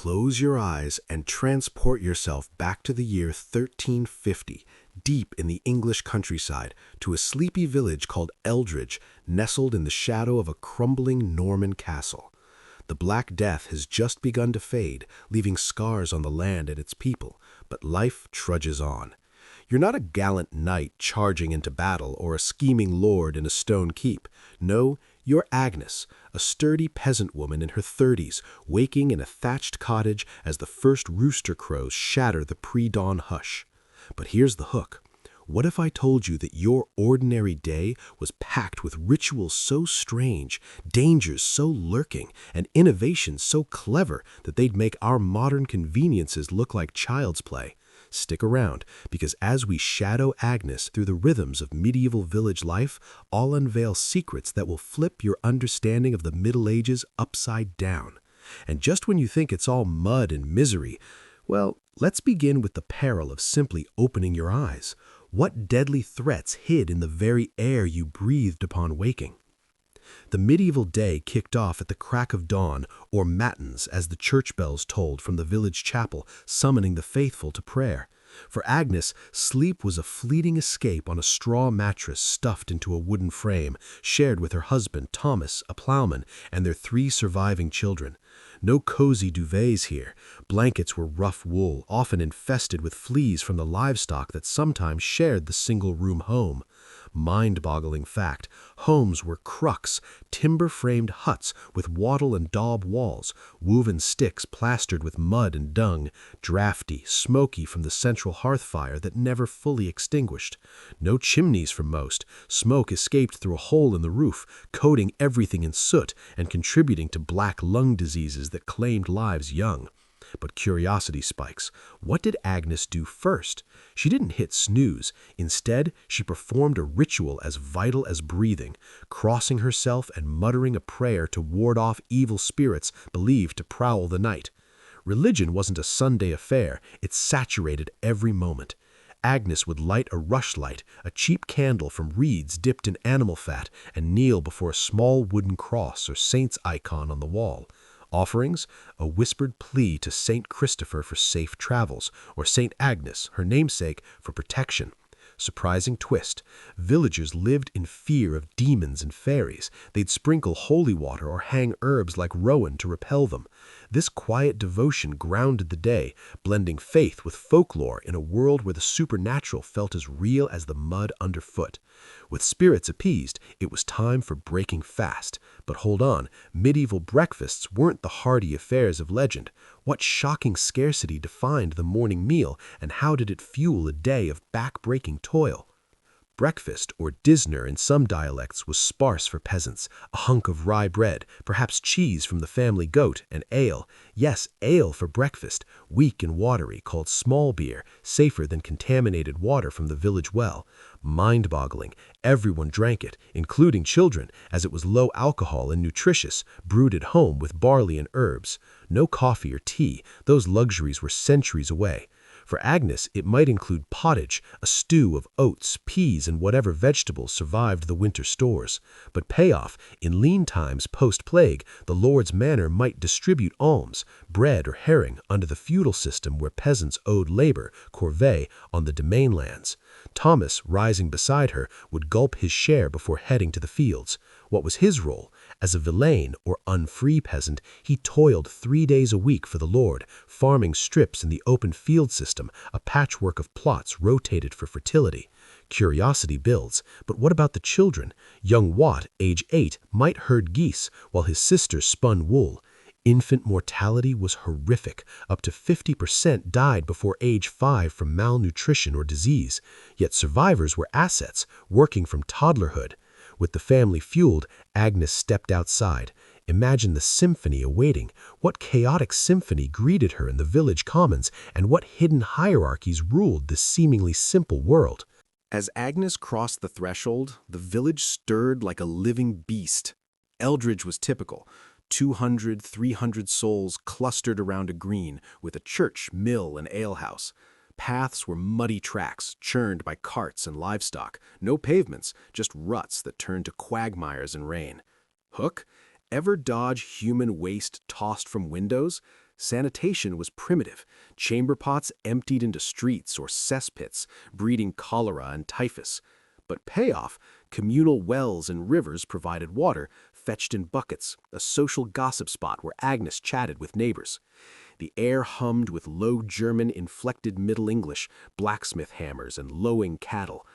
Close your eyes and transport yourself back to the year 1350, deep in the English countryside, to a sleepy village called Eldridge, nestled in the shadow of a crumbling Norman castle. The Black Death has just begun to fade, leaving scars on the land and its people, but life trudges on. You're not a gallant knight charging into battle or a scheming lord in a stone keep. No, you're Agnes, a sturdy peasant woman in her 30s, waking in a thatched cottage as the first rooster crows shatter the pre-dawn hush. But here's the hook. What if I told you that your ordinary day was packed with rituals so strange, dangers so lurking, and innovations so clever that they'd make our modern conveniences look like child's play? Stick around, because as we shadow Agnes through the rhythms of medieval village life, I'll unveil secrets that will flip your understanding of the Middle Ages upside down. And just when you think it's all mud and misery, well, let's begin with the peril of simply opening your eyes. What deadly threats hid in the very air you breathed upon waking? The medieval day kicked off at the crack of dawn, or matins, as the church bells tolled from the village chapel, summoning the faithful to prayer. For Agnes, sleep was a fleeting escape on a straw mattress stuffed into a wooden frame, shared with her husband, Thomas, a plowman, and their 3 surviving children. No cozy duvets here. Blankets were rough wool, often infested with fleas from the livestock that sometimes shared the single-room home. Mind-boggling fact, homes were crucks, timber-framed huts with wattle and daub walls, woven sticks plastered with mud and dung, drafty, smoky from the central hearth fire that never fully extinguished. No chimneys for most. Smoke escaped through a hole in the roof, coating everything in soot and contributing to black lung diseases that claimed lives young. But curiosity spikes. What did Agnes do first? She didn't hit snooze. Instead, she performed a ritual as vital as breathing, crossing herself and muttering a prayer to ward off evil spirits believed to prowl the night. Religion wasn't a Sunday affair. It saturated every moment. Agnes would light a rushlight, a cheap candle from reeds dipped in animal fat, and kneel before a small wooden cross or saint's icon on the wall. Offerings, a whispered plea to Saint Christopher for safe travels, or Saint Agnes, her namesake, for protection. Surprising twist. Villagers lived in fear of demons and fairies. They'd sprinkle holy water or hang herbs like rowan to repel them. This quiet devotion grounded the day, blending faith with folklore in a world where the supernatural felt as real as the mud underfoot. With spirits appeased, it was time for breaking fast. But hold on, medieval breakfasts weren't the hearty affairs of legend. What shocking scarcity defined the morning meal, and how did it fuel a day of back-breaking toil? Breakfast, or disner in some dialects, was sparse for peasants. A hunk of rye bread, perhaps cheese from the family goat, and ale. Yes, ale for breakfast, weak and watery, called small beer, safer than contaminated water from the village well. Mind-boggling. Everyone drank it, including children, as it was low alcohol and nutritious, brewed at home with barley and herbs. No coffee or tea. Those luxuries were centuries away. For Agnes, it might include pottage, a stew of oats, peas, and whatever vegetables survived the winter stores. But payoff, in lean times post-plague, the lord's manor might distribute alms, bread or herring, under the feudal system where peasants owed labor, corvée, on the domain lands. Thomas, rising beside her, would gulp his share before heading to the fields. What was his role? As a villein, or unfree peasant, he toiled 3 days a week for the Lord, farming strips in the open field system, a patchwork of plots rotated for fertility. Curiosity builds, but what about the children? Young Wat, age 8, might herd geese, while his sisters spun wool. Infant mortality was horrific. Up to 50% died before age 5 from malnutrition or disease. Yet survivors were assets, working from toddlerhood. With the family fueled, Agnes stepped outside. Imagine the symphony awaiting. What chaotic symphony greeted her in the village commons, and what hidden hierarchies ruled this seemingly simple world? As Agnes crossed the threshold, the village stirred like a living beast. Eldridge was typical. 200, 300 souls clustered around a green, with a church, mill, and alehouse. Paths were muddy tracks, churned by carts and livestock. No pavements, just ruts that turned to quagmires in rain. Hook? Ever dodge human waste tossed from windows? Sanitation was primitive, chamber pots emptied into streets or cesspits, breeding cholera and typhus. But payoff, communal wells and rivers provided water, fetched in buckets, a social gossip spot where Agnes chatted with neighbors. The air hummed with Low German inflected Middle English, blacksmith hammers, and lowing cattle.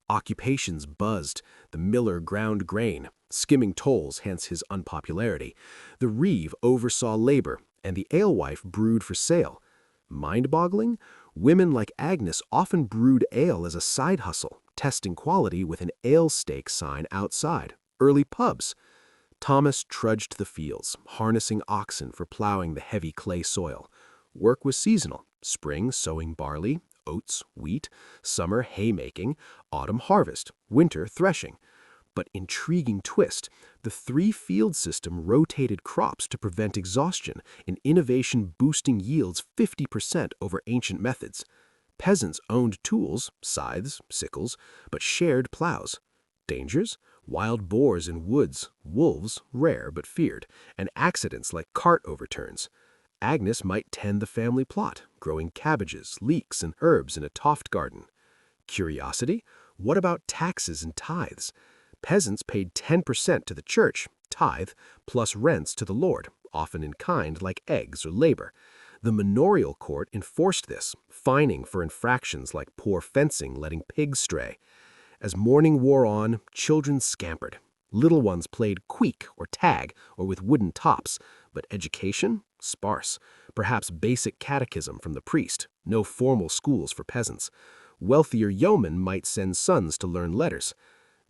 Occupations buzzed, the miller ground grain, skimming tolls, hence his unpopularity. The reeve oversaw labor, and the alewife brewed for sale. Mind-boggling? Women like Agnes often brewed ale as a side hustle, testing quality with an ale stake sign outside. Early pubs. Thomas trudged the fields, harnessing oxen for plowing the heavy clay soil. Work was seasonal: spring sowing barley, oats, wheat; summer haymaking; autumn harvest; winter threshing. But intriguing twist, the three-field system rotated crops to prevent exhaustion, an innovation boosting yields 50% over ancient methods. Peasants owned tools, scythes, sickles, but shared plows. Dangers? Wild boars in woods, wolves, rare but feared, and accidents like cart overturns. Agnes might tend the family plot, growing cabbages, leeks, and herbs in a toft garden. Curiosity? What about taxes and tithes? Peasants paid 10% to the church, tithe, plus rents to the lord, often in kind like eggs or labor. The manorial court enforced this, fining for infractions like poor fencing, letting pigs stray. As morning wore on, children scampered. Little ones played queek or tag or with wooden tops, but education? Sparse. Perhaps basic catechism from the priest, no formal schools for peasants. Wealthier yeomen might send sons to learn letters.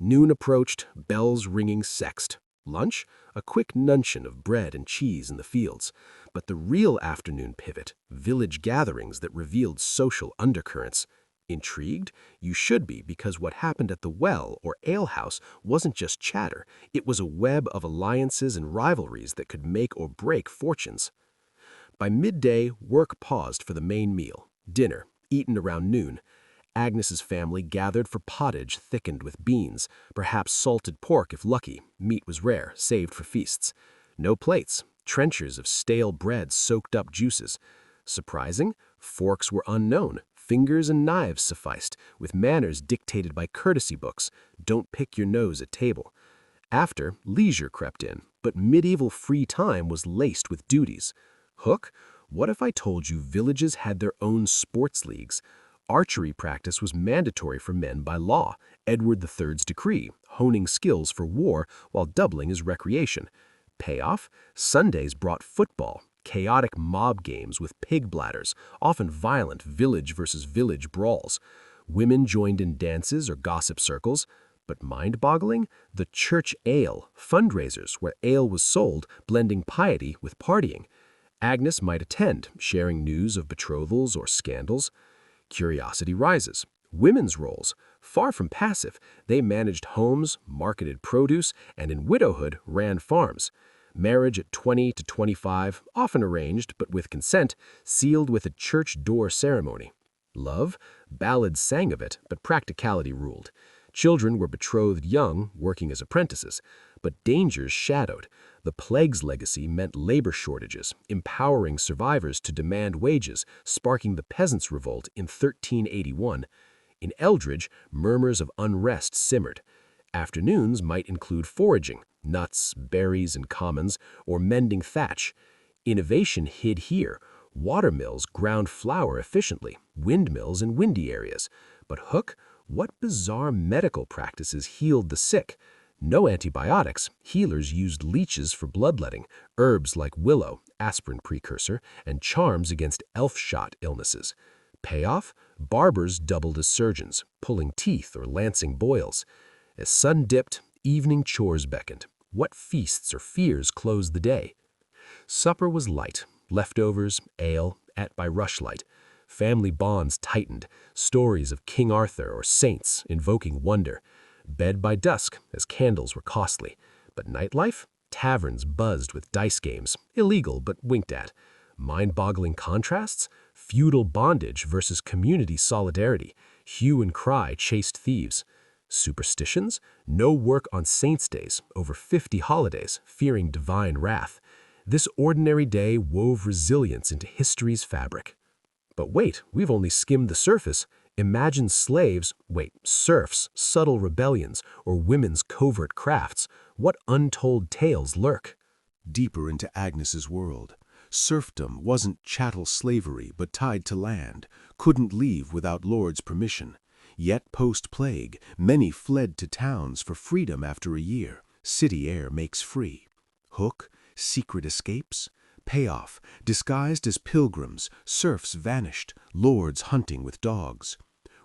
Noon approached, bells ringing sexed. Lunch? A quick nuncheon of bread and cheese in the fields. But the real afternoon pivot, village gatherings that revealed social undercurrents. Intrigued? You should be, because what happened at the well or alehouse wasn't just chatter. It was a web of alliances and rivalries that could make or break fortunes. By midday, work paused for the main meal, dinner, eaten around noon. Agnes's family gathered for pottage thickened with beans, perhaps salted pork if lucky. Meat was rare, saved for feasts. No plates, trenchers of stale bread soaked up juices. Surprising? Forks were unknown. Fingers and knives sufficed, with manners dictated by courtesy books. Don't pick your nose at table. After, leisure crept in, but medieval free time was laced with duties. Hook? What if I told you villages had their own sports leagues? Archery practice was mandatory for men by law, Edward III's decree, honing skills for war while doubling as recreation. Payoff? Sundays brought football, chaotic mob games with pig bladders, often violent village versus village brawls. Women joined in dances or gossip circles. But mind-boggling? The church ale, fundraisers where ale was sold, blending piety with partying. Agnes might attend, sharing news of betrothals or scandals. Curiosity rises. Women's roles. Far from passive, they managed homes, marketed produce, and in widowhood ran farms. Marriage at 20 to 25, often arranged but with consent, sealed with a church door ceremony. Love? Ballads sang of it, but practicality ruled. Children were betrothed young, working as apprentices, but dangers shadowed. The plague's legacy meant labor shortages, empowering survivors to demand wages, sparking the peasants' revolt in 1381. In Eldridge, murmurs of unrest simmered. Afternoons might include foraging, nuts, berries, and commons, or mending thatch. Innovation hid here. Watermills ground flour efficiently, windmills in windy areas. But Hook? What bizarre medical practices healed the sick? No antibiotics, healers used leeches for bloodletting, herbs like willow, aspirin precursor, and charms against elf-shot illnesses. Payoff? Barbers doubled as surgeons, pulling teeth or lancing boils. As sun dipped, evening chores beckoned. What feasts or fears closed the day? Supper was light, leftovers, ale, at by rushlight. Family bonds tightened, stories of King Arthur or saints invoking wonder. Bed by dusk, as candles were costly. But nightlife? Taverns buzzed with dice games, illegal but winked at. Mind-boggling contrasts? Feudal bondage versus community solidarity. Hue and cry chased thieves. Superstitions? No work on saints' days, over 50 holidays, fearing divine wrath. This ordinary day wove resilience into history's fabric. But wait, we've only skimmed the surface. Imagine serfs, subtle rebellions, or women's covert crafts. What untold tales lurk? Deeper into Agnes's world, serfdom wasn't chattel slavery but tied to land, couldn't leave without lord's permission. Yet post-plague, many fled to towns for freedom after a year. City air makes free. Hook, secret escapes. Payoff, disguised as pilgrims, serfs vanished, lords hunting with dogs.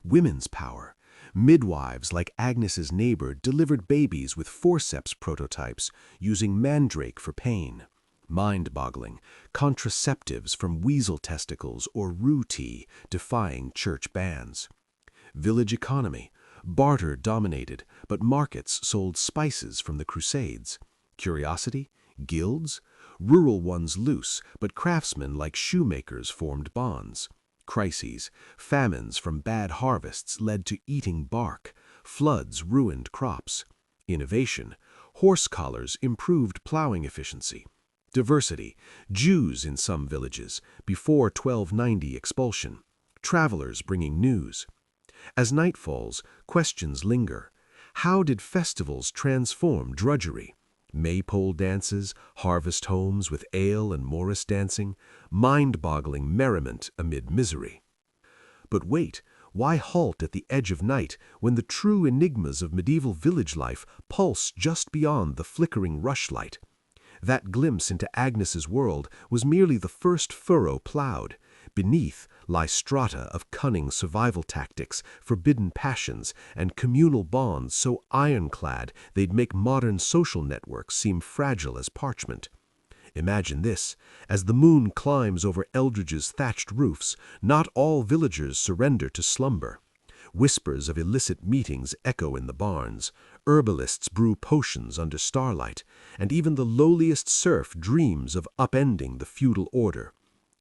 Women's power. Midwives like Agnes's neighbor delivered babies with forceps prototypes, using mandrake for pain. Mind-boggling, contraceptives from weasel testicles or rue tea, defying church bans. Village economy. Barter dominated, but markets sold spices from the Crusades. Curiosity. Guilds. Rural ones loose, but craftsmen like shoemakers formed bonds. Crises. Famines from bad harvests led to eating bark. Floods ruined crops. Innovation. Horse collars improved plowing efficiency. Diversity. Jews in some villages, before 1290 expulsion. Travelers bringing news. As night falls, questions linger. How did festivals transform drudgery? Maypole dances, harvest homes with ale and morris dancing, mind-boggling merriment amid misery. But wait, why halt at the edge of night when the true enigmas of medieval village life pulse just beyond the flickering rushlight? That glimpse into Agnes's world was merely the first furrow plowed. Beneath lie strata of cunning survival tactics, forbidden passions, and communal bonds so ironclad they'd make modern social networks seem fragile as parchment. Imagine this: as the moon climbs over Eldridge's thatched roofs, not all villagers surrender to slumber. Whispers of illicit meetings echo in the barns, herbalists brew potions under starlight, and even the lowliest serf dreams of upending the feudal order.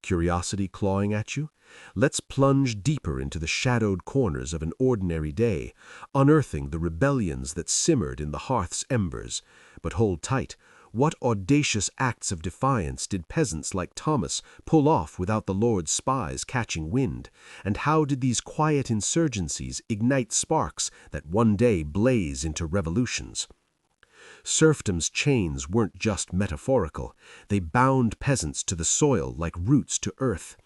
Curiosity clawing at you? Let's plunge deeper into the shadowed corners of an ordinary day, unearthing the rebellions that simmered in the hearth's embers. But hold tight. What audacious acts of defiance did peasants like Thomas pull off without the Lord's spies catching wind? And how did these quiet insurgencies ignite sparks that one day blaze into revolutions? Serfdom's chains weren't just metaphorical. They bound peasants to the soil like roots to earth.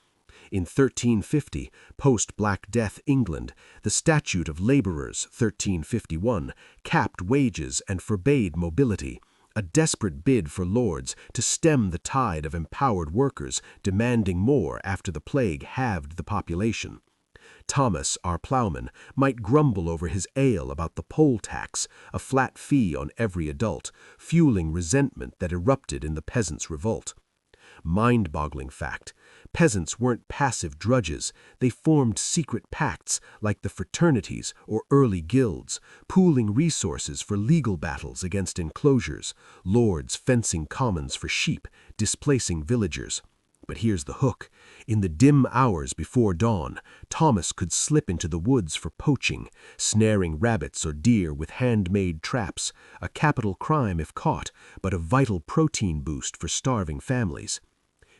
In 1350, post-Black Death England, the Statute of Laborers, 1351, capped wages and forbade mobility, a desperate bid for lords to stem the tide of empowered workers demanding more after the plague halved the population. Thomas, our plowman, might grumble over his ale about the poll tax, a flat fee on every adult, fueling resentment that erupted in the peasants' revolt. Mind-boggling fact: peasants weren't passive drudges. They formed secret pacts like the fraternities or early guilds, pooling resources for legal battles against enclosures, lords fencing commons for sheep, displacing villagers. But here's the hook. In the dim hours before dawn, Thomas could slip into the woods for poaching, snaring rabbits or deer with handmade traps, a capital crime if caught, but a vital protein boost for starving families.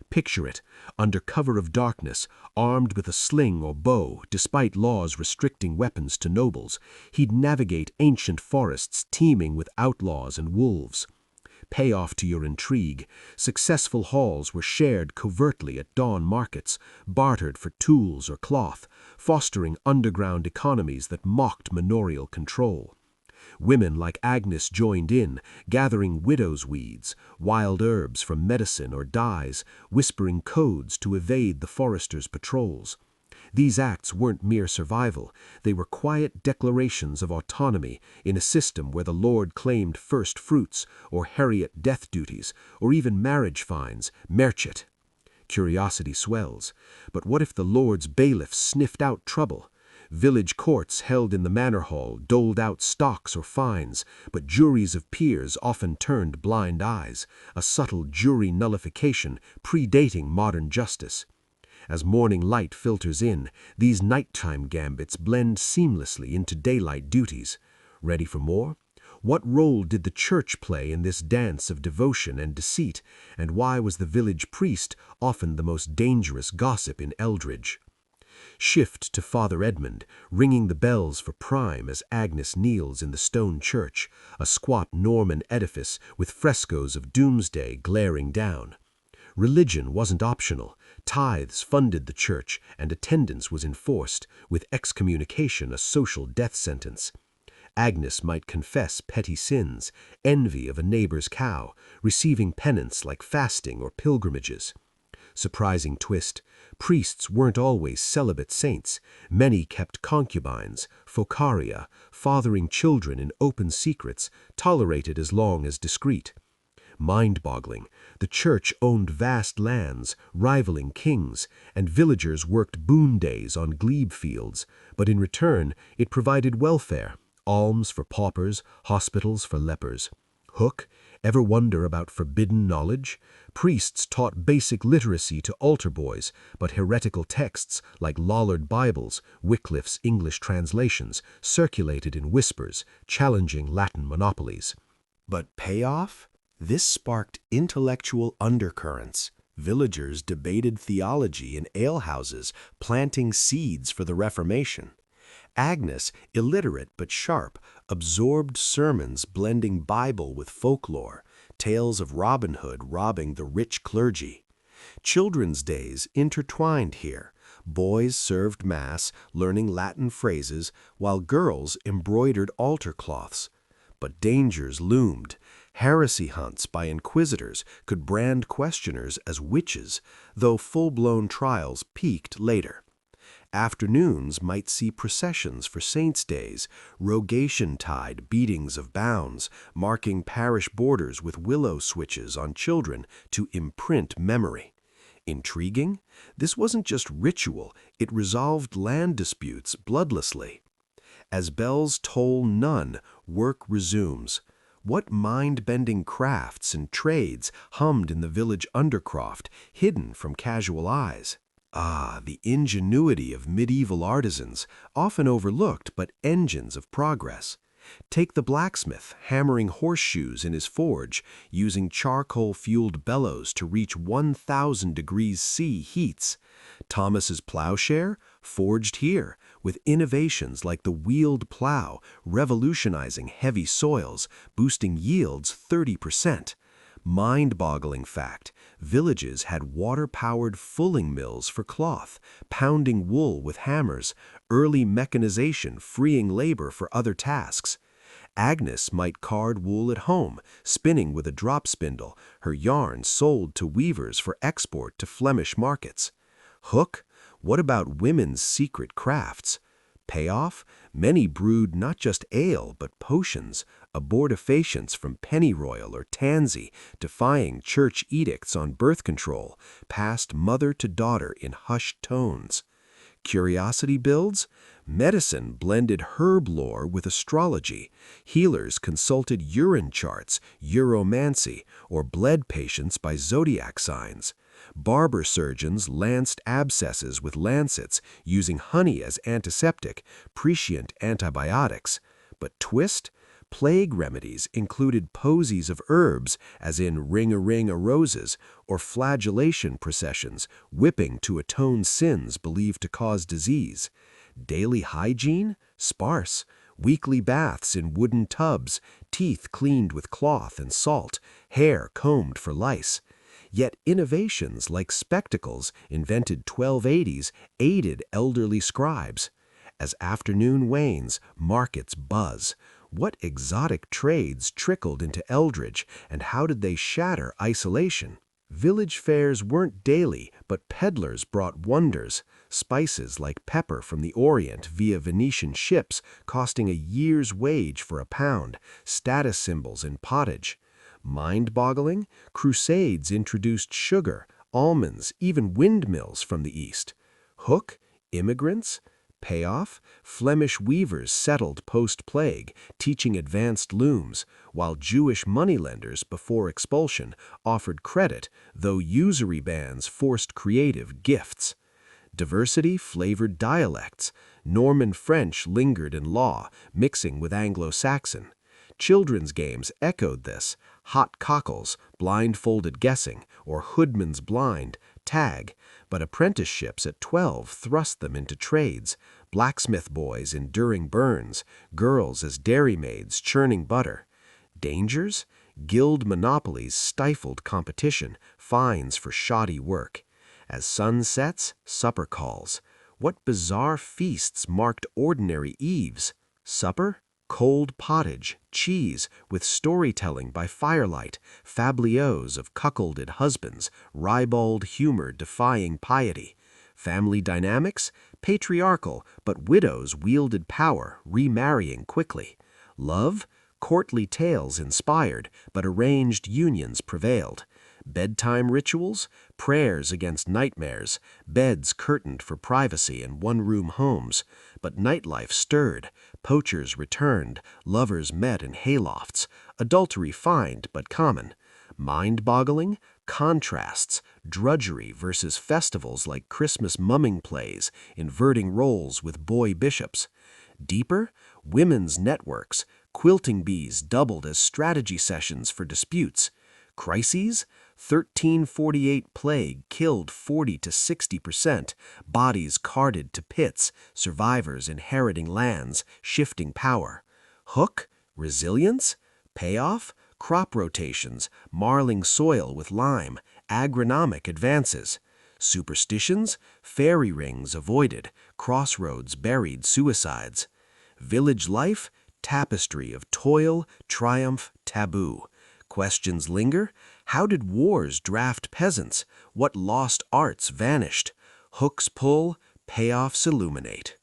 Picture it, under cover of darkness, armed with a sling or bow, despite laws restricting weapons to nobles, he'd navigate ancient forests teeming with outlaws and wolves. Payoff to your intrigue. Successful hauls were shared covertly at dawn markets, bartered for tools or cloth, fostering underground economies that mocked manorial control. Women like Agnes joined in, gathering widow's weeds, wild herbs for medicine or dyes, whispering codes to evade the foresters' patrols. These acts weren't mere survival. They were quiet declarations of autonomy in a system where the Lord claimed first fruits or Harriet death duties or even marriage fines, merchant. Curiosity swells. But what if the Lord's bailiffs sniffed out trouble? Village courts held in the manor hall doled out stocks or fines, but juries of peers often turned blind eyes, a subtle jury nullification predating modern justice. As morning light filters in, these nighttime gambits blend seamlessly into daylight duties. Ready for more? What role did the church play in this dance of devotion and deceit, and why was the village priest often the most dangerous gossip in Eldridge? Shift to Father Edmund, ringing the bells for prime as Agnes kneels in the stone church, a squat Norman edifice with frescoes of doomsday glaring down. Religion wasn't optional. Tithes funded the church, and attendance was enforced, with excommunication a social death sentence. Agnes might confess petty sins, envy of a neighbor's cow, receiving penance like fasting or pilgrimages. Surprising twist, priests weren't always celibate saints. Many kept concubines, focaria, fathering children in open secrets, tolerated as long as discreet. Mind-boggling, the church owned vast lands, rivaling kings, and villagers worked boon days on glebe fields, but in return it provided welfare, alms for paupers, hospitals for lepers. Hook, ever wonder about forbidden knowledge? Priests taught basic literacy to altar boys, but heretical texts like Lollard Bibles, Wycliffe's English translations, circulated in whispers, challenging Latin monopolies. But payoff? This sparked intellectual undercurrents. Villagers debated theology in alehouses, planting seeds for the Reformation. Agnes, illiterate but sharp, absorbed sermons blending Bible with folklore, tales of Robin Hood robbing the rich clergy. Children's days intertwined here. Boys served Mass, learning Latin phrases, while girls embroidered altar cloths. But dangers loomed. Heresy hunts by inquisitors could brand questioners as witches, though full-blown trials peaked later. Afternoons might see processions for saints' days, rogation-tide beatings of bounds, marking parish borders with willow switches on children to imprint memory. Intriguing? This wasn't just ritual, it resolved land disputes bloodlessly. As bells toll none, work resumes. What mind-bending crafts and trades hummed in the village undercroft, hidden from casual eyes? Ah, the ingenuity of medieval artisans, often overlooked but engines of progress. Take the blacksmith hammering horseshoes in his forge, using charcoal-fueled bellows to reach 1,000 degrees C heats. Thomas's plowshare, forged here, with innovations like the wheeled plow, revolutionizing heavy soils, boosting yields 30%. Mind-boggling fact, villages had water-powered fulling mills for cloth, pounding wool with hammers, early mechanization freeing labor for other tasks. Agnes might card wool at home, spinning with a drop spindle, her yarn sold to weavers for export to Flemish markets. Hook? What about women's secret crafts? Payoff? Many brewed not just ale, but potions, abortifacients from pennyroyal or tansy, defying church edicts on birth control, passed mother to daughter in hushed tones. Curiosity builds? Medicine blended herb lore with astrology. Healers consulted urine charts, uromancy, or bled patients by zodiac signs. Barber surgeons lanced abscesses with lancets, using honey as antiseptic, prescient antibiotics. But twist? Plague remedies included posies of herbs, as in ring-a-roses, or flagellation processions, whipping to atone sins believed to cause disease. Daily hygiene? Sparse. Weekly baths in wooden tubs, teeth cleaned with cloth and salt, hair combed for lice. Yet innovations like spectacles, invented 1280s, aided elderly scribes. As afternoon wanes, markets buzz. What exotic trades trickled into Eldridge, and how did they shatter isolation? Village fairs weren't daily, but peddlers brought wonders. Spices like pepper from the Orient via Venetian ships, costing a year's wage for a pound, status symbols in Pottage. Mind-boggling? Crusades introduced sugar, almonds, even windmills from the East. Hook? Immigrants? Payoff? Flemish weavers settled post-plague, teaching advanced looms, while Jewish moneylenders before expulsion offered credit, though usury bans forced creative gifts. Diversity flavored dialects. Norman French lingered in law, mixing with Anglo-Saxon. Children's games echoed this: hot cockles, blindfolded guessing, or hoodman's blind, tag, but apprenticeships at 12 thrust them into trades: blacksmith boys enduring burns, girls as dairymaids churning butter. Dangers? Guild monopolies stifled competition, fines for shoddy work. As sun sets, supper calls. What bizarre feasts marked ordinary eves? Supper? Cold pottage, cheese, with storytelling by firelight, fabliaux of cuckolded husbands, ribald humor defying piety. Family dynamics? Patriarchal, but widows wielded power, remarrying quickly. Love? Courtly tales inspired, but arranged unions prevailed. Bedtime rituals? Prayers against nightmares, beds curtained for privacy in one-room homes. But nightlife stirred, poachers returned, lovers met in haylofts, adultery fined but common. Mind-boggling? Contrasts, drudgery versus festivals like Christmas mumming plays, inverting roles with boy bishops. Deeper? Women's networks, quilting bees doubled as strategy sessions for disputes. Crises? 1348 plague killed 40 to 60%, bodies carted to pits, survivors inheriting lands, shifting power. Hook? Resilience? Payoff? Crop rotations, marling soil with lime, agronomic advances. Superstitions? Fairy rings avoided, crossroads buried suicides. Village life? Tapestry of toil, triumph, taboo. Questions linger? How did wars draft peasants? What lost arts vanished? Hooks pull, payoffs illuminate.